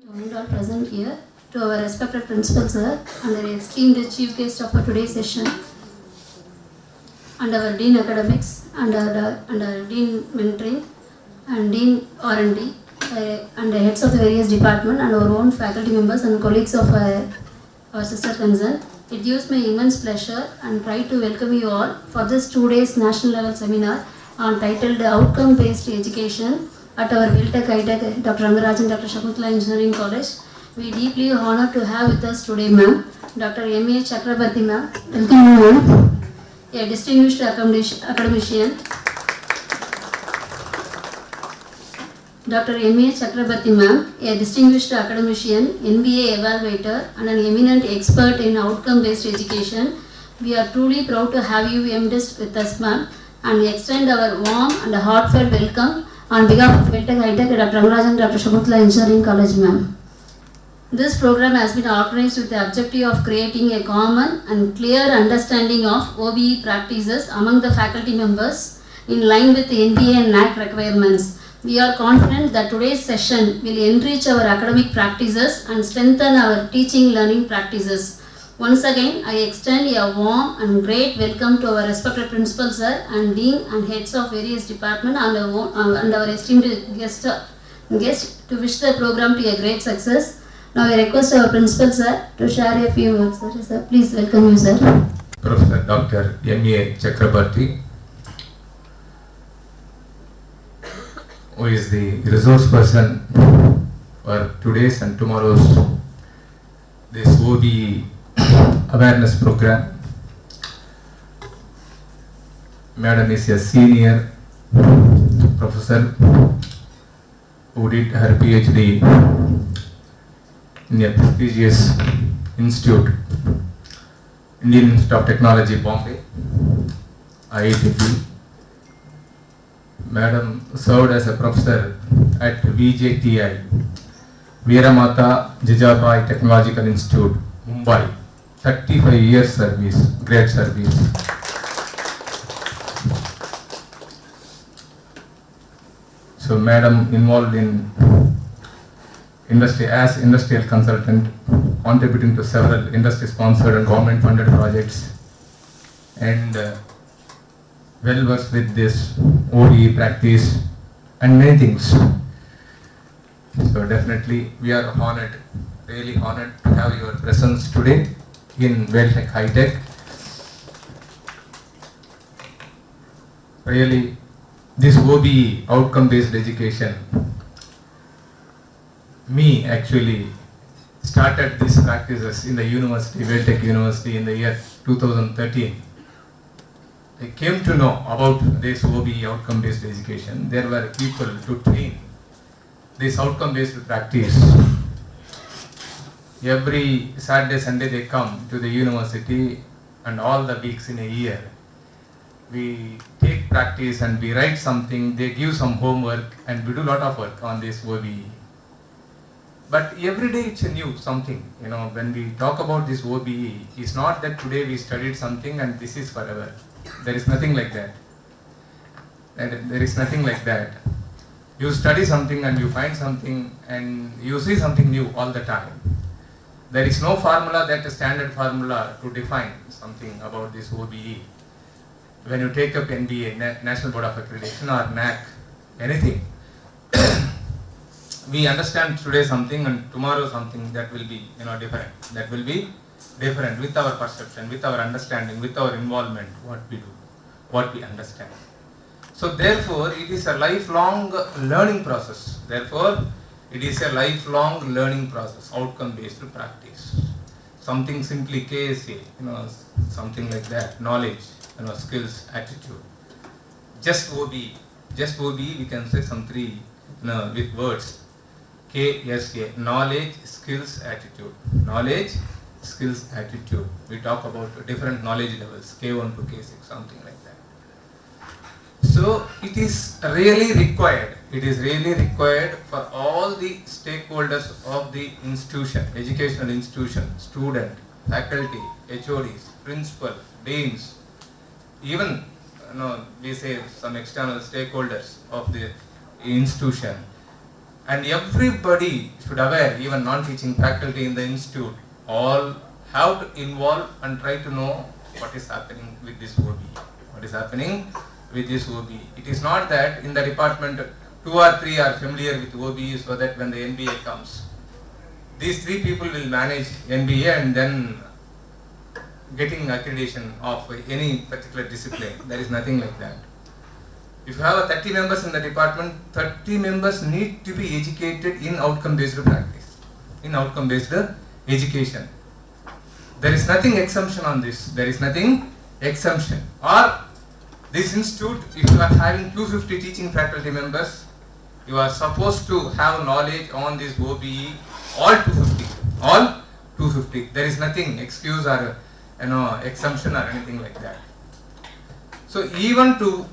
All present here, to our respected principal sir and our esteemed chief guest of our today's session, and our dean academics and our dean mentoring and dean R&D and the heads of the various departments and our own faculty members and colleagues of our sister concern. It gives me immense pleasure and pride to welcome you all for this 2 days national level seminar on titled Outcome Based Education at our Veltech Hightech, Dr. Rangarajan and Dr. Shakuntala Engineering College. We deeply honored to have with us today ma'am, Dr. M.A. Chakrabarti ma'am. Welcome ma'am. A distinguished academician. Dr. M.A. Chakrabarti ma'am, a distinguished academician, NBA evaluator and an eminent expert in outcome-based education. We are truly proud to have you MDist with us ma'am, and we extend our warm and heartfelt welcome on behalf of Veltech Hightech, Dr. Rangarajan and Dr. Shakuntala Engineering College ma'am. This program has been organized with the objective of creating a common and clear understanding of OBE practices among the faculty members in line with the NBA and NAC requirements. We are confident that today's session will enrich our academic practices and strengthen our teaching learning practices. Once again, I extend a warm and great welcome to our respected principal sir and dean and heads of various departments and our esteemed guest to wish the program to a great success. Now I request our principal sir to share a few words. Sir, please welcome you sir. Professor Dr. M.A. Chakrabarti, who is the resource person for today's and tomorrow's this OBE awareness program. Madam is a senior professor who did her PhD in a prestigious institute, Indian Institute of Technology, Bombay, IIT. Madam served as a professor at VJTI, Veeramata Jijabai Technological Institute, Mumbai. 35 years service, great service. So Madam involved in industry as industrial consultant, contributing to several industry sponsored and government funded projects, and well versed with this OBE practice and many things. So definitely we are honored, really honored to have your presence today in Veltech Hightech. Really, this OBE outcome based education, me actually started these practices in the university, Veltech University, in the year 2013. I came to know about this OBE outcome based education. There were people to train this outcome based practice. Every Saturday, Sunday they come to the university, and all the weeks in a year we take practice and we write something, they give some homework and we do a lot of work on this OBE. But every day it's a new something, when we talk about this OBE, it's not that today we studied something and this is forever. There is nothing like that. There is nothing like that. You study something and you find something and you see something new all the time. There is no formula, that standard formula to define something about this OBE. When you take up NBA, National Board of Accreditation, or NAC, anything, we understand today something and tomorrow something that will be different. That will be different with our perception, with our understanding, with our involvement, what we do, what we understand. So therefore, it is a lifelong learning process. Therefore, it is a lifelong learning process, outcome-based practice. Something simply KSA, something like that, knowledge, skills, attitude. Just OBE, we can say some three, with words. KSA, knowledge, skills, attitude. Knowledge, skills, attitude. We talk about different knowledge levels, K1 to K6, something like that. So it is really required. It is really required for all the stakeholders of the institution, educational institution, student, faculty, HODs, principal, deans, even we say some external stakeholders of the institution. And everybody should aware, even non-teaching faculty in the institute, all have to involve and try to know what is happening with this OBE. What is happening with this OBE. It is not that in the department 2 or 3 are familiar with OBE, so that when the NBA comes, these 3 people will manage NBA and then getting accreditation of any particular discipline. There is nothing like that. If you have 30 members in the department, 30 members need to be educated in outcome-based practice, in outcome-based education. There is nothing exemption on this. There is nothing exemption. Or this institute, if you are having 250 teaching faculty members, you are supposed to have knowledge on this OBE, all 250, all 250. There is nothing excuse or exemption or anything like that. So even to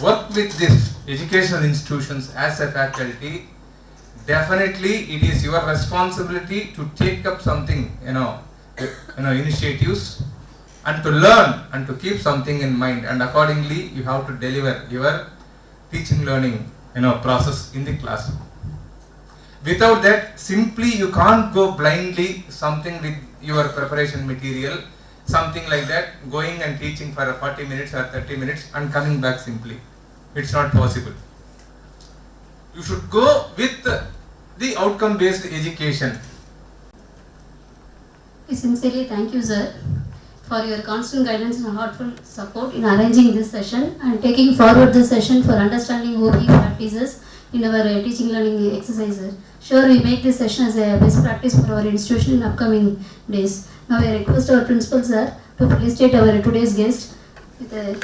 work with these educational institutions as a faculty, definitely it is your responsibility to take up something, initiatives, and to learn and to keep something in mind, and accordingly you have to deliver your teaching learning process in the classroom. Without that, simply you can't go blindly something with your preparation material, something like that, going and teaching for 40 minutes or 30 minutes and coming back simply. It's not possible. You should go with the outcome-based education. We sincerely thank you, sir, for your constant guidance and heartful support in arranging this session and taking forward this session for understanding OBE practices in our teaching learning exercises. Sure, we make this session as a best practice for our institution in upcoming days. Now I request our principal, sir, to felicitate our today's guest with a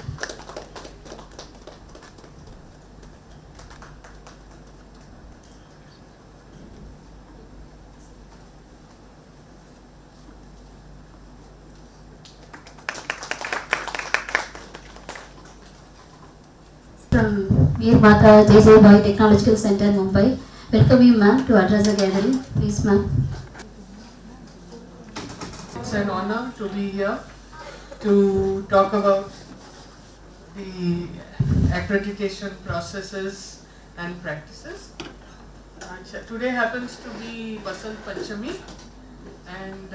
from Veer Mata Jai Bhai Technological Center, Mumbai. Welcome you, ma'am, to address the gathering. Please, ma'am. It's an honor to be here to talk about the accreditation processes and practices. Today happens to be Basant Panchami, and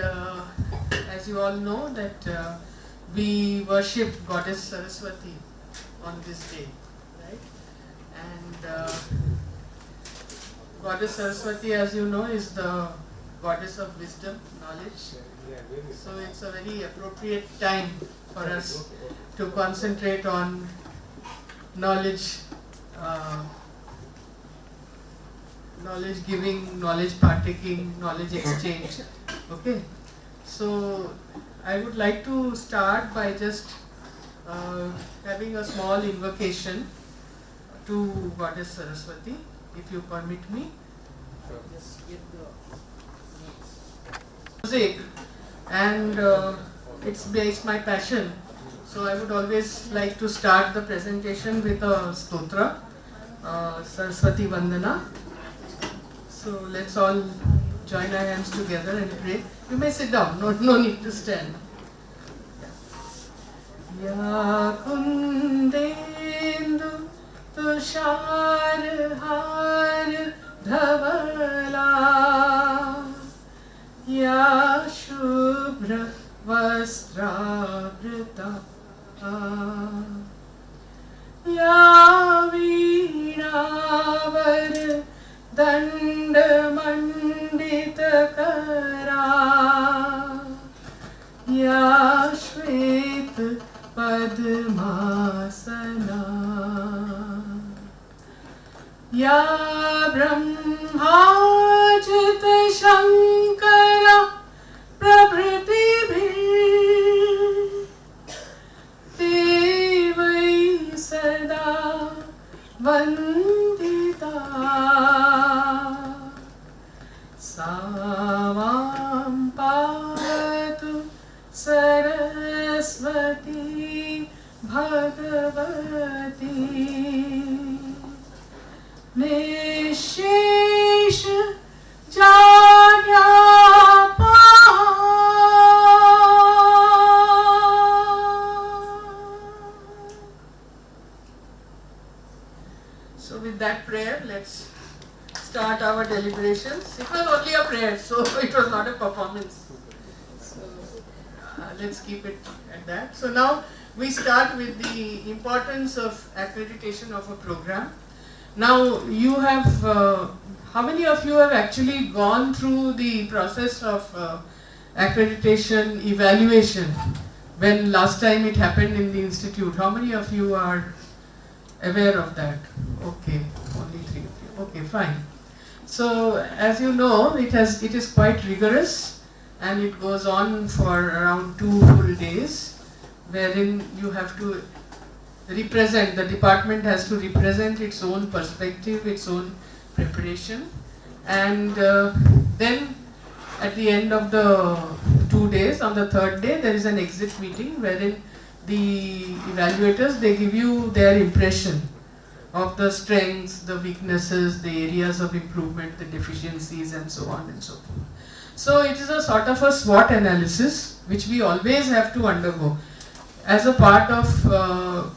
as you all know that we worship Goddess Saraswati on this day, right? And Goddess Saraswati, as you know, is the goddess of wisdom, knowledge. So it's a very appropriate time for us to concentrate on knowledge, knowledge giving, knowledge partaking, knowledge exchange. Okay, so I would like to start by just having a small invocation to Goddess Saraswati, if you permit me. Just get the music, and it's my passion. So I would always like to start the presentation with a stotra, Saraswati Vandana. So let's all join our hands together and pray. You may sit down, no need to stand. Ya kundendu tushar har dhavala, ya shubhra vastravrita, ya veeravar dandamandita-kara, ya shvet padmasana, ya brahmajita shankara prabhritibhir devai sada vandita, savam pavatu Saraswati Bhagavati Nishesh Janyapa. So with that prayer, let's start our deliberations. It was only a prayer, so it was not a performance. So let's keep it at that. So now we start with the importance of accreditation of a program. Now you have, how many of you have actually gone through the process of accreditation evaluation when last time it happened in the institute? How many of you are aware of that? Okay, only 3 of you. Okay, fine. So as you know, it is quite rigorous, and it goes on for around 2 full days, wherein you have to represent, the department has to represent its own perspective, its own preparation, and then at the end of the 2 days, on the 3rd day, there is an exit meeting wherein the evaluators, they give you their impression of the strengths, the weaknesses, the areas of improvement, the deficiencies, and so on and so forth. So it is a sort of a SWOT analysis which we always have to undergo as a part of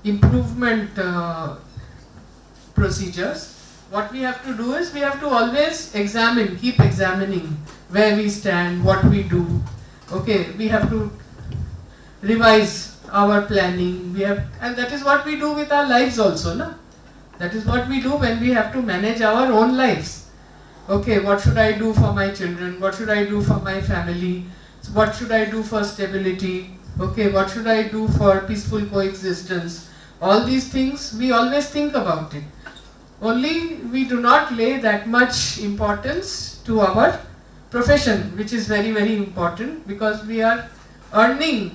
improvement procedures. What we have to do is we have to always examine, keep examining where we stand, what we do. Okay, we have to revise our planning. And that is what we do with our lives also, no? That is what we do when we have to manage our own lives. Okay, what should I do for my children? What should I do for my family? What should I do for stability? Okay, what should I do for peaceful coexistence? All these things, we always think about it. Only we do not lay that much importance to our profession, which is very, very important, because we are earning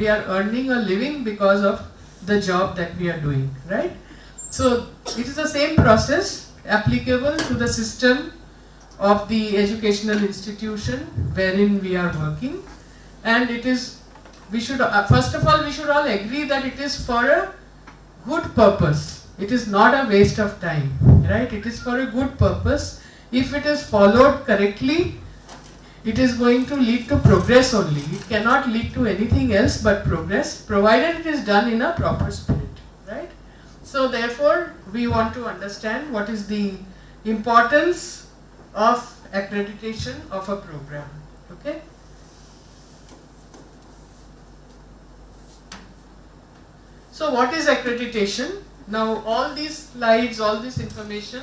a living because of the job that we are doing, right? So it is the same process applicable to the system of the educational institution wherein we are working, and it is, we should first of all, we should all agree that it is for a good purpose. It is not a waste of time, right? It is for a good purpose. If it is followed correctly, it is going to lead to progress only. It cannot lead to anything else but progress, provided it is done in a proper spirit, right? So therefore, we want to understand what is the importance of accreditation of a program, okay? So what is accreditation? Now all these slides, all this information,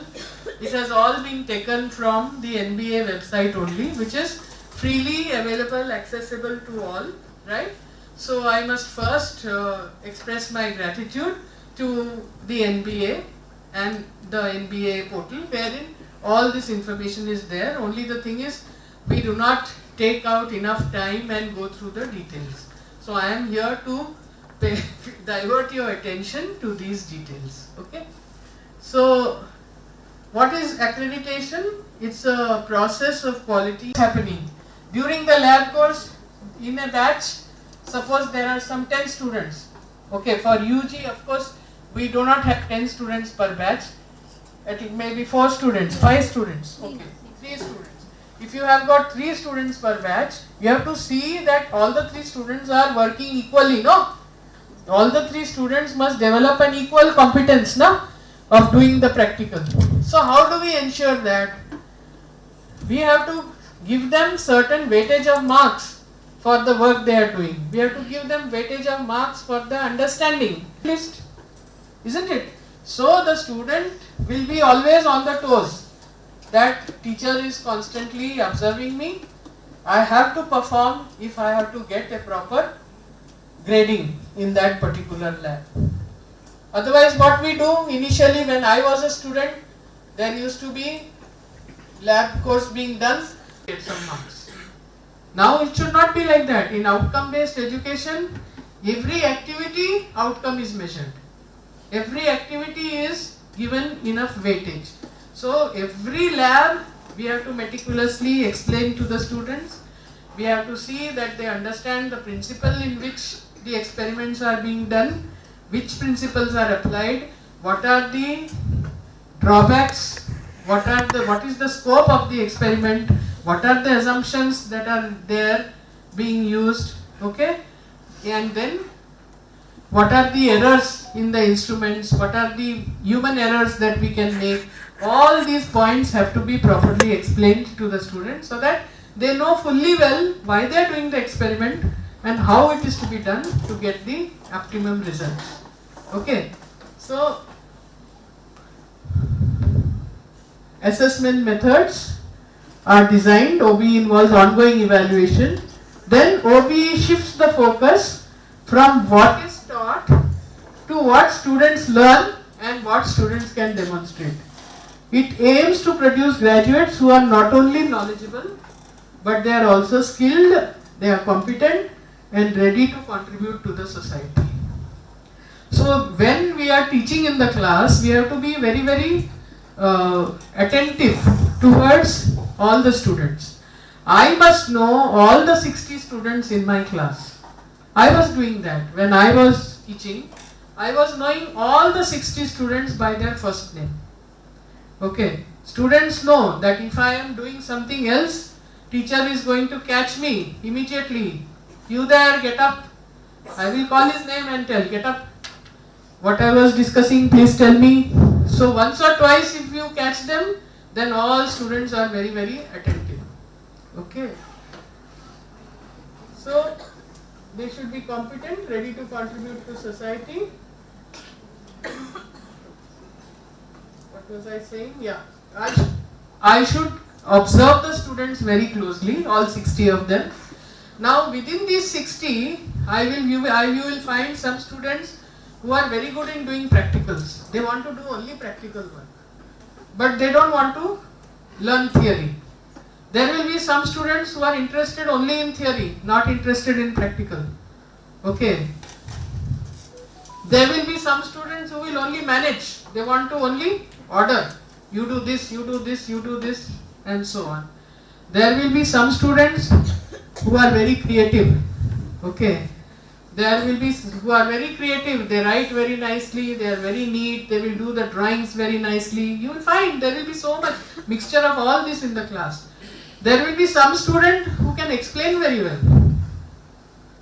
it has all been taken from the NBA website only, which is freely available, accessible to all, right? So I must first express my gratitude to the NBA and the NBA portal, wherein all this information is there. Only the thing is, we do not take out enough time and go through the details. So I am here to divert your attention to these details, okay? So what is accreditation? It's a process of quality happening. During the lab course, in a batch, suppose there are some 10 students. Okay, for UG, of course, we do not have 10 students per batch. I think maybe 4 students, 5 students. Okay, 3 students. If you have got 3 students per batch, you have to see that all the 3 students are working equally, no? All the 3 students must develop an equal competence, no? Of doing the practical. So how do we ensure that? We have to give them certain weightage of marks for the work they are doing. We have to give them weightage of marks for the understanding list, isn't it? So the student will be always on the toes. That teacher is constantly observing me. I have to perform if I have to get a proper grading in that particular lab. Otherwise, what we do initially when I was a student, there used to be lab course being done, get some marks. Now it should not be like that. In outcome based education, every activity outcome is measured. Every activity is given enough weightage. So every lab we have to meticulously explain to the students. We have to see that they understand the principle in which the experiments are being done, which principles are applied, what are the drawbacks, what is the scope of the experiment, what are the assumptions that are there being used, okay? And then what are the errors in the instruments, what are the human errors that we can make. All these points have to be properly explained to the students so that they know fully well why they are doing the experiment and how it is to be done to get the optimum results. Okay, so assessment methods are designed. OB involves ongoing evaluation. Then OB shifts the focus from what is taught to what students learn and what students can demonstrate. It aims to produce graduates who are not only knowledgeable, but they are also skilled, they are competent and ready to contribute to the society. So when we are teaching in the class, we have to be very, very attentive towards all the students. I must know all the 60 students in my class. I was doing that when I was teaching. I was knowing all the 60 students by their first name. Okay, students know that if I am doing something else, teacher is going to catch me immediately. You there, get up. I will call his name and tell, get up. What I was discussing, please tell me. So once or twice if you catch them, then all students are very, very attentive. Okay. So they should be competent, ready to contribute to society. What was I saying? Yeah. I should observe the students very closely, all 60 of them. Now within these 60, you will find some students who are very good in doing practicals. They want to do only practical work, but they don't want to learn theory. There will be some students who are interested only in theory, not interested in practical. Okay. There will be some students who will only manage. They want to only order. You do this, you do this, you do this, and so on. There will be some students who are very creative. Okay. There will be who are very creative. They write very nicely. They are very neat. They will do the drawings very nicely. You will find there will be so much mixture of all this in the class. There will be some student who can explain very well.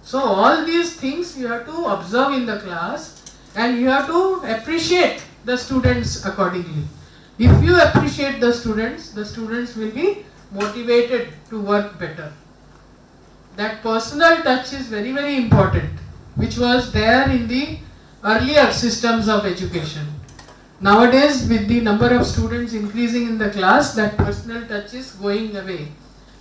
So all these things you have to observe in the class and you have to appreciate the students accordingly. If you appreciate the students will be motivated to work better. That personal touch is very, very important, which was there in the earlier systems of education. Nowadays, with the number of students increasing in the class, that personal touch is going away.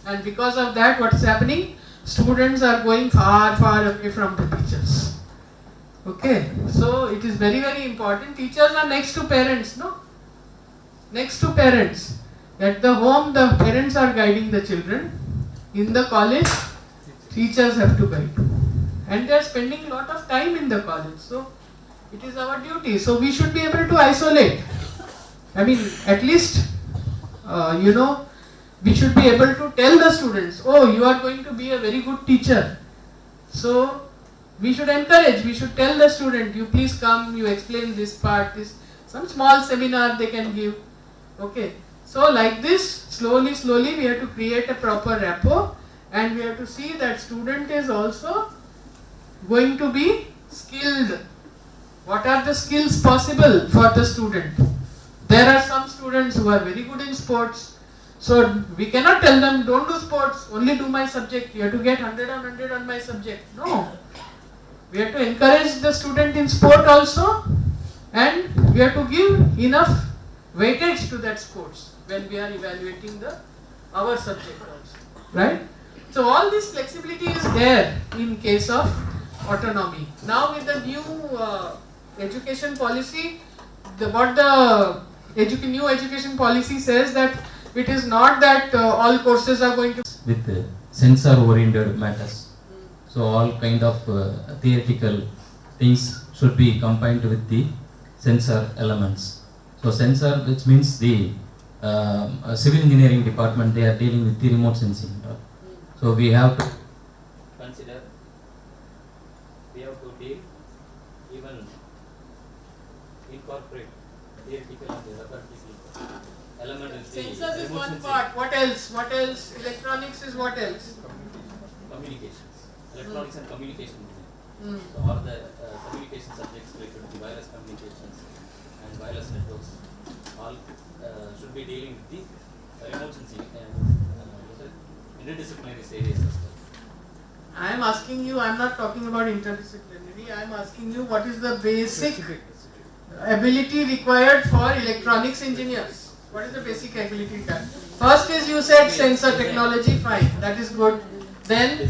And because of that, what is happening? Students are going far, far away from the teachers. Okay, so it is very, very important. Teachers are next to parents, no? Next to parents. At the home, the parents are guiding the children. In the college, teachers have to guide. And they are spending a lot of time in the college. So, it is our duty. So, we should be able to isolate. I mean, at least, we should be able to tell the students, oh, you are going to be a very good teacher. So, we should encourage, we should tell the student, you please come, you explain this part, this, some small seminar they can give. Okay. So, like this, slowly, slowly, we have to create a proper rapport and we have to see that student is also going to be skilled. What are the skills possible for the student? There are some students who are very good in sports. So we cannot tell them, don't do sports, only do my subject. You have to get 100 on 100 on my subject. No. We have to encourage the student in sport also and we have to give enough weightage to that sports when we are evaluating our subject also. Right? So all this flexibility is there in case of autonomy. Now with the new education policy, new education policy says that it is not that all courses are going to with sensor oriented matters. So all kind of theoretical things should be combined with the sensor elements. So sensor, which means the civil engineering department, they are dealing with the remote sensing. So we have to consider, we have to deal, even incorporate theoretical and the other element. Sensors is one part. What else? What else? Electronics is what else? Communications. Electronics and communication. So all the communication communication subjects related to wireless communications and wireless networks all should be dealing with the remote sensing and interdisciplinary areas as well. I am asking you, I am not talking about interdisciplinary, I am asking you what is the basic ability required for electronics engineers. What is the basic ability required? First is you said sensor technology, fine, that is good. Then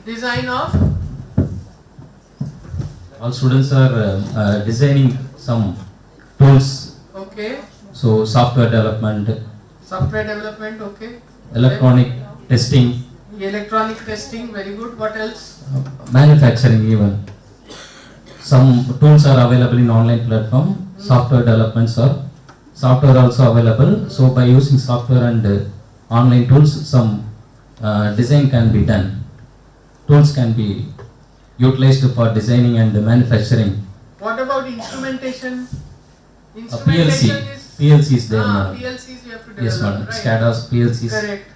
design of? All students are designing some tools. Okay. So software development. Software development, okay. Electronic testing. Electronic testing, very good. What else? Manufacturing even. Some tools are available in online platform. Software developments are software also available. So by using software and online tools, some design can be done. Tools can be utilized for designing and manufacturing. What about instrumentation? PLC is there. PLCs you have to develop. Yes, madam. Right? SCADAs, PLCs. Correct.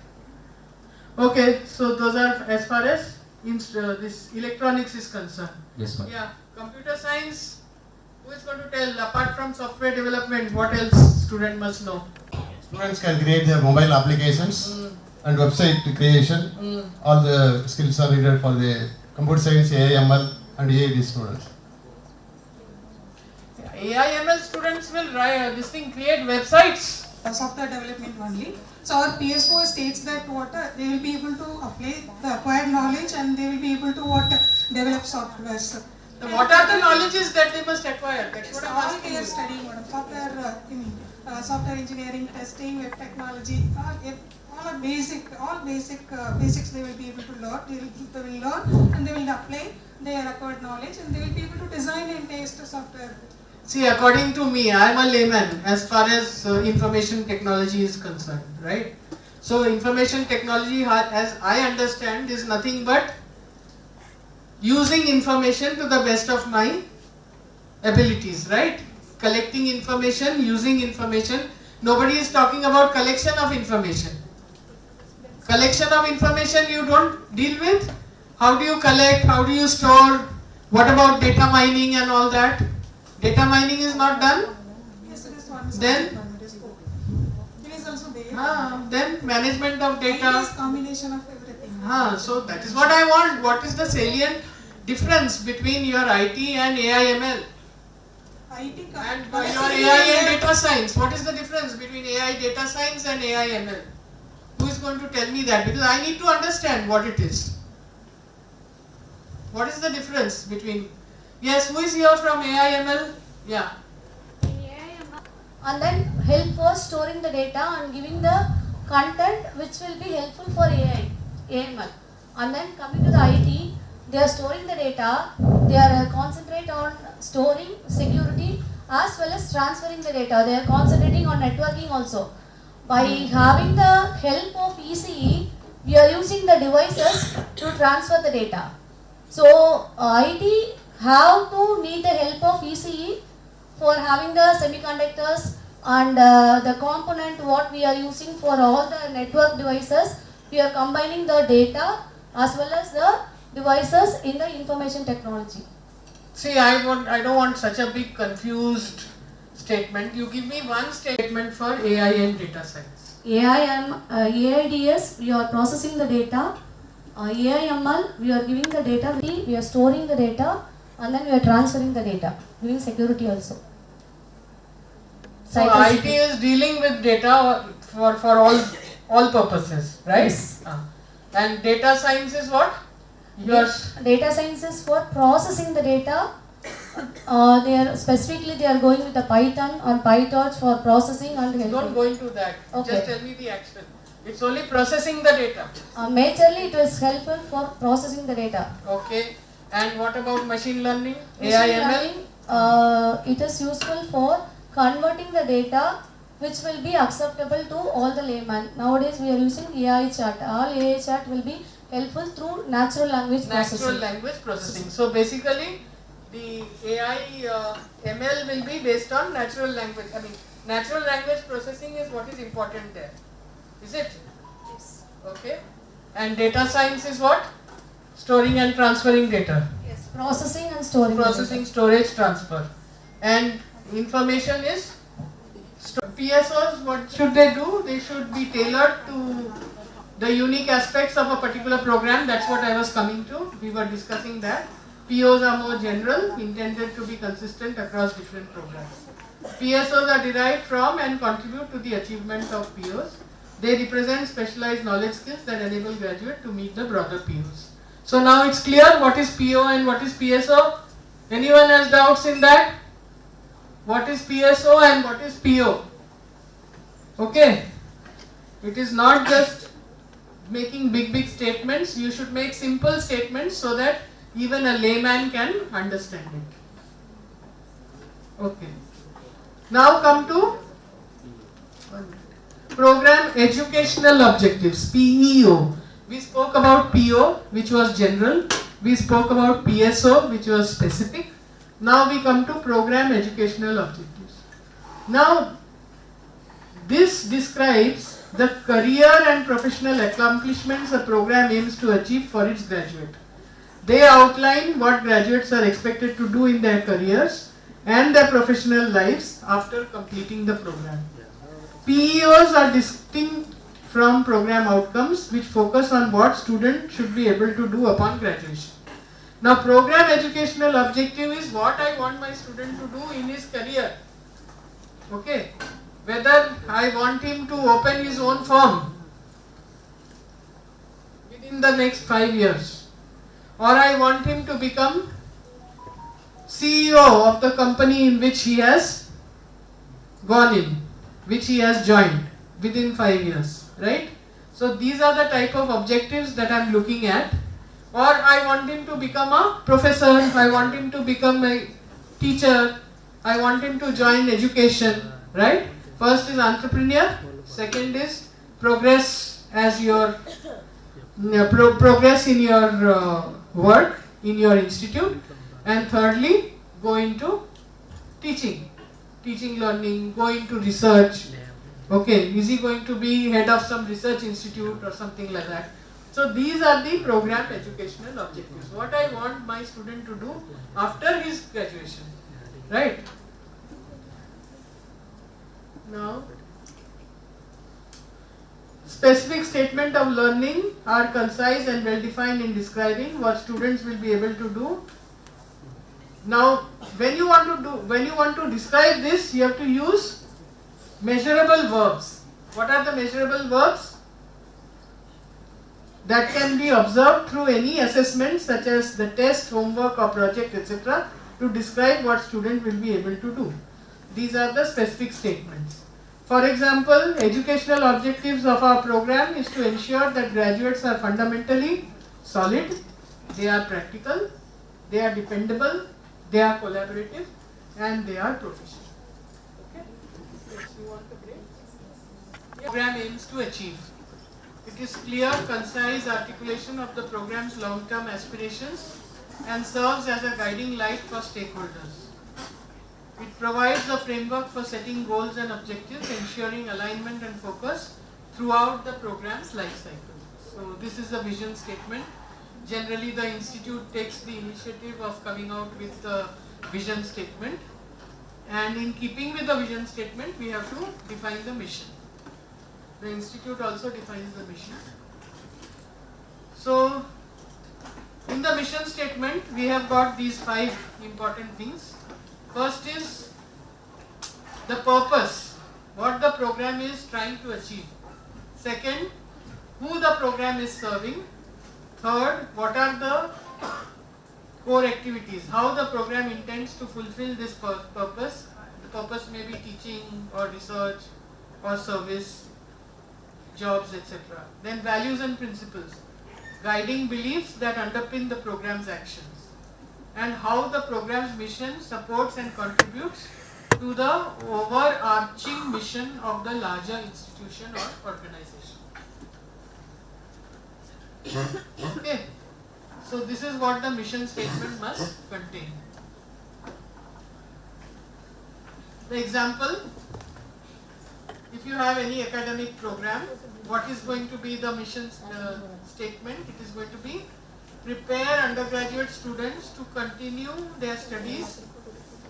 Okay, so those are as far as this electronics is concerned. Yes, madam. Yeah, computer science. Who is going to tell? Apart from software development, what else student must know? Students can create their mobile applications and website creation. All the skills are needed for the computer science, AI/ML, and AID students. AI/ML students will create websites. Software development only. So our PSO states that they will be able to apply the acquired knowledge and they will be able to develop software. So what are the knowledges that they must acquire? That's what I'm all asking their you. study, madam. Software engineering, testing, web technology, all are basics they will be able to learn. They will learn and they will apply their acquired knowledge and they will be able to design and test software. See, according to me, I am a layman as far as information technology is concerned, right? So, information technology, as I understand, is nothing but using information to the best of my abilities, right? Collecting information, using information. Nobody is talking about collection of information. Collection of information you don't deal with. How do you collect? How do you store? What about data mining and all that? Data mining is not done. Yes, it is one. Then? It is also there. Then management of It is data. combination of everything. So that is what I want. What is the salient difference between your IT and AI/ML? IT And your AI and data science. What is the difference between AI data science and AI/ML? Who is going to tell me that? Because I need to understand what it is. What is the difference between? Yes, who is here from AI/ML? Yeah. And then help for storing the data and giving the content which will be helpful for AML. And then coming to the IT, they are storing the data, they are concentrate on storing security as well as transferring the data. They are concentrating on networking also. By having the help of ECE, we are using the devices to transfer the data. So IT have to need the help of ECE for having the semiconductors and the component what we are using for all the network devices. We are combining the data as well as the devices in the information technology. See, I don't want such a big confused statement. You give me one statement for AI and data science. AIDS, we are processing the data. AIML, we are giving the data, we are storing the data, and then we are transferring the data, giving security also. So IT is dealing with data for all purposes, right? Yes. And data science is what? Data science is for processing the data. They are going with the Python or PyTorch for processing and helping. Don't go into that. Okay. Just tell me the action. It's only processing the data. Majorly it is helpful for processing the data. Okay. And what about machine learning? Machine AI/ML? learning, it is useful for converting the data which will be acceptable to all the layman. Nowadays we are using AI chat. All AI chat will be helpful through natural language processing. So basically the AI ML will be based on natural language. I mean, natural language processing is what is important there. Is it? Yes. Okay. And data science is what? Storing and transferring data. Yes. Processing and storing. Processing, storage, transfer. And information is PSOs. What should they do? They should be tailored to the unique aspects of a particular program. That's what I was coming to. We were discussing that. POs are more general, intended to be consistent across different programs. PSOs are derived from and contribute to the achievement of POs. They represent specialized knowledge skills that enable graduate to meet the broader POs. So now it's clear what is PO and what is PSO. Anyone has doubts in that? What is PSO and what is PO? Okay. It is not just making big statements. You should make simple statements so that even a layman can understand it. Okay. Now come to program educational objectives, PEO. We spoke about PO, which was general. We spoke about PSO, which was specific. Now we come to program educational objectives. Now this describes the career and professional accomplishments a program aims to achieve for its graduate. They outline what graduates are expected to do in their careers and their professional lives after completing the program. PEOs are distinct from program outcomes, which focus on what student should be able to do upon graduation. Now, program educational objective is what I want my student to do in his career. Okay, whether I want him to open his own firm within the next 5 years, or I want him to become CEO of the company in which he has gone in, which he has joined within 5 years, right? So these are the type of objectives that I am looking at. Or I want him to become a professor, I want him to become a teacher, I want him to join education, right? First is entrepreneur, second is progress as your progress in your work in your institute, and thirdly go into teaching learning, go into research. Okay, is he going to be head of some research institute or something like that? So these are the program educational objectives. What I want my student to do after his graduation, right? Now, specific statement of learning are concise and well defined in describing what students will be able to do. Now, when you want to describe this, you have to use measurable verbs. What are the measurable verbs? That can be observed through any assessment such as the test, homework or project, etc. to describe what student will be able to do. These are the specific statements. For example, educational objectives of our program is to ensure that graduates are fundamentally solid, they are practical, they are dependable, they are collaborative, and they are proficient. Okay? Yes, you want a break? The program aims to achieve. It is clear, concise articulation of the program's long-term aspirations and serves as a guiding light for stakeholders. It provides a framework for setting goals and objectives, ensuring alignment and focus throughout the program's life cycle. So this is a vision statement. Generally, the institute takes the initiative of coming out with the vision statement, and in keeping with the vision statement, we have to define the mission. The institute also defines the mission. So, in the mission statement, we have got these 5 important things. First is the purpose, what the program is trying to achieve. Second, who the program is serving. Third, what are the core activities, how the program intends to fulfill this purpose. The purpose may be teaching or research or service, jobs, etc. Then values and principles, guiding beliefs that underpin the program's actions, and how the program's mission supports and contributes to the overarching mission of the larger institution or organization. Okay, so this is what the mission statement must contain. The example, if you have any academic program, what is going to be the mission statement? It is going to be prepare undergraduate students to continue their studies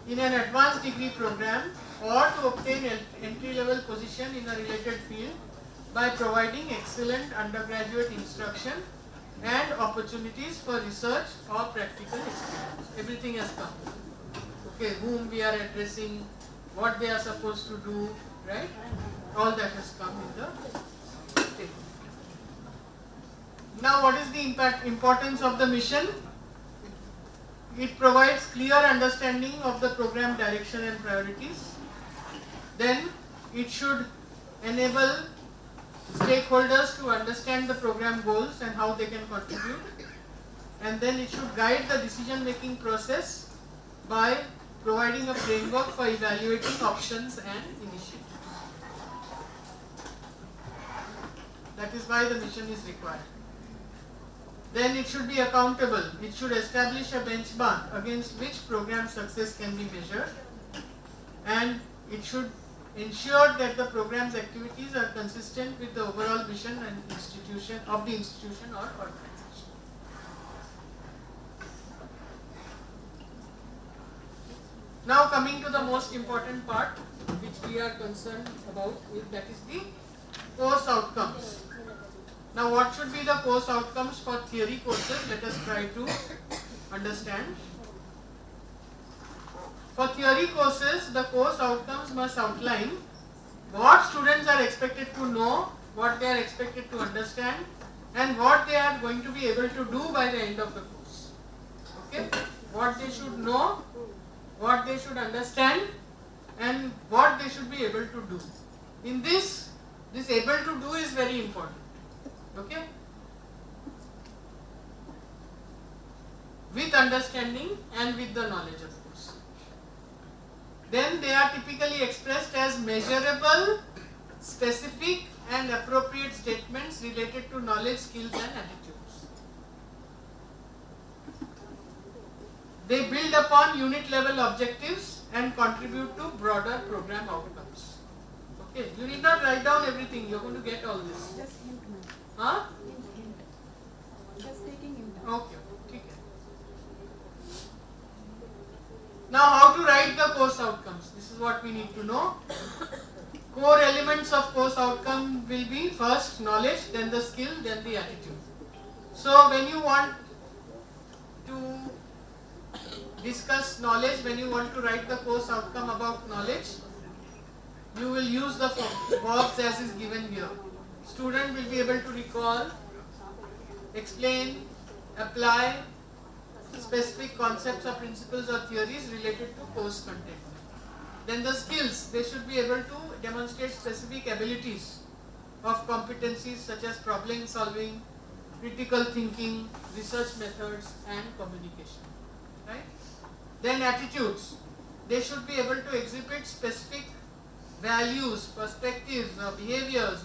in an advanced degree program or to obtain entry-level position in a related field by providing excellent undergraduate instruction and opportunities for research or practical experience. Everything has come. Okay, whom we are addressing, what they are supposed to do, right? All that has come in the statement. Now, what is the importance of the mission? It provides clear understanding of the program direction and priorities. Then, it should enable stakeholders to understand the program goals and how they can contribute. And then it should guide the decision-making process by providing a framework for evaluating options and initiatives. That is why the mission is required. Then it should be accountable. It should establish a benchmark against which program success can be measured, and it should ensure that the program's activities are consistent with the overall mission and institution of the institution or organization. Now coming to the most important part which we are concerned about, that is the course outcomes. Now what should be the course outcomes for theory courses? Let us try to understand. For theory courses, the course outcomes must outline what students are expected to know, what they are expected to understand, and what they are going to be able to do by the end of the course. Okay? What they should know, what they should understand, and what they should be able to do. In this able to do is very important. Okay? With understanding and with the knowledge, of course. Then they are typically expressed as measurable, specific and appropriate statements related to knowledge, skills and attitudes. They build upon unit level objectives and contribute to broader program outcomes. Okay, you need not write down everything, you are going to get all this. Just hint, ma'am. Huh? Just taking him down. Okay, okay. Now how to write the course outcomes? This is what we need to know. Core elements of course outcome will be first knowledge, then the skill, then the attitude. So when you want to discuss knowledge, when you want to write the course outcome about knowledge, you will use the verbs as is given here. Student will be able to recall, explain, apply specific concepts or principles or theories related to course content. Then the skills, they should be able to demonstrate specific abilities of competencies such as problem solving, critical thinking, research methods and communication. Right? Then attitudes, they should be able to exhibit specific values, perspectives or behaviors